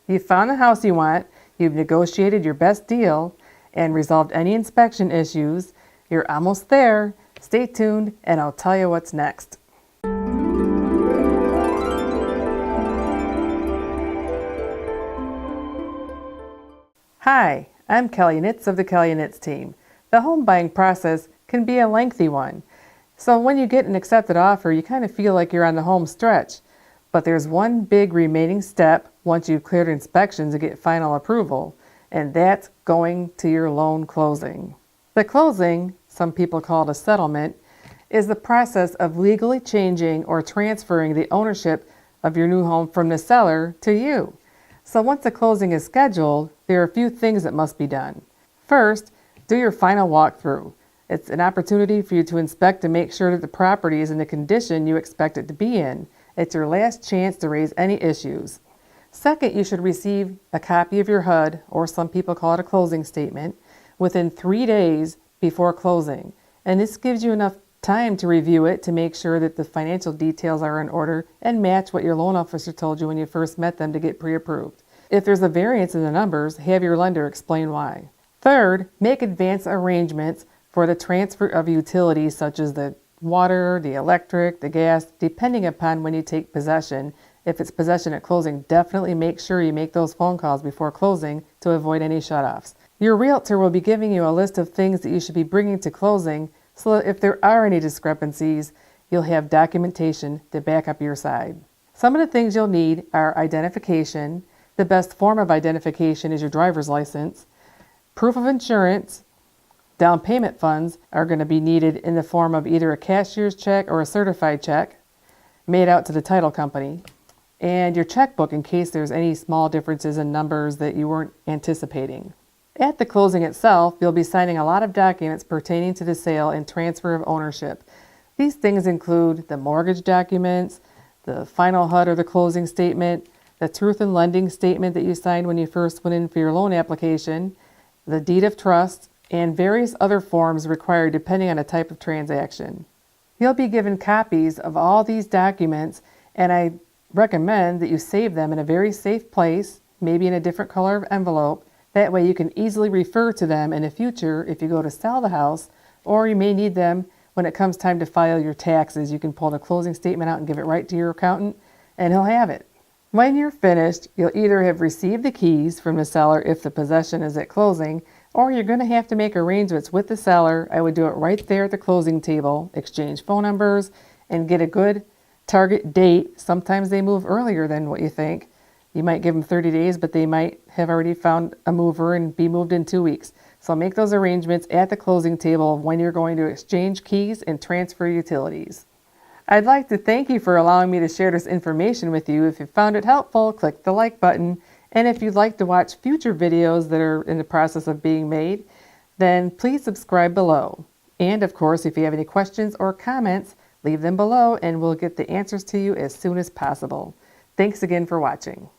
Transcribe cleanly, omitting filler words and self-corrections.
You've found the house you want, you've negotiated your best deal, and resolved any inspection issues. You're almost there. Stay tuned, and I'll tell you what's next. Hi, I'm Kelley Knitz of the Kelley Knitz Team. The home buying process can be a lengthy one. So when you get an accepted offer, you kind of feel like you're on the home stretch. But there's one big remaining step once you've cleared inspections to get final approval, and that's going to your loan closing. The closing, some people call it a settlement, is the process of legally changing or transferring the ownership of your new home from the seller to you. So once the closing is scheduled, there are a few things that must be done. First, do your final walkthrough. It's an opportunity for you to inspect and make sure that the property is in the condition you expect it to be in. It's your last chance to raise any issues. Second, you should receive a copy of your HUD, or some people call it a closing statement, within 3 days before closing. And this gives you enough time to review it to make sure that the financial details are in order and match what your loan officer told you when you first met them to get pre-approved. If there's a variance in the numbers, have your lender explain why. Third, make advance arrangements for the transfer of utilities such as the water, the electric, the gas, depending upon when you take possession. If it's possession at closing, definitely make sure you make those phone calls before closing to avoid any shutoffs. Your realtor will be giving you a list of things that you should be bringing to closing, so that if there are any discrepancies, you'll have documentation to back up your side. Some of the things you'll need are identification. The best form of identification is your driver's license. Proof of insurance. Down payment funds are going to be needed in the form of either a cashier's check or a certified check made out to the title company. And your checkbook in case there's any small differences in numbers that you weren't anticipating. At the closing itself, you'll be signing a lot of documents pertaining to the sale and transfer of ownership. These things include the mortgage documents, the final HUD or the closing statement, the truth in lending statement that you signed when you first went in for your loan application, the deed of trust, and various other forms required depending on the type of transaction. You'll be given copies of all these documents, and I recommend that you save them in a very safe place, maybe in a different color of envelope. That way you can easily refer to them in the future if you go to sell the house, or you may need them when it comes time to file your taxes. You can pull the closing statement out and give it right to your accountant, and he'll have it. When you're finished, you'll either have received the keys from the seller if the possession is at closing, or you're going to have to make arrangements with the seller. I would do it right there at the closing table, exchange phone numbers, and get a good target date. Sometimes they move earlier than what you think. You might give them 30 days, but they might have already found a mover and be moved in 2 weeks. So make those arrangements at the closing table of when you're going to exchange keys and transfer utilities. I'd like to thank you for allowing me to share this information with you. If you found it helpful, click the like button. And if you'd like to watch future videos that are in the process of being made, then please subscribe below. And of course, if you have any questions or comments, leave them below and we'll get the answers to you as soon as possible. Thanks again for watching.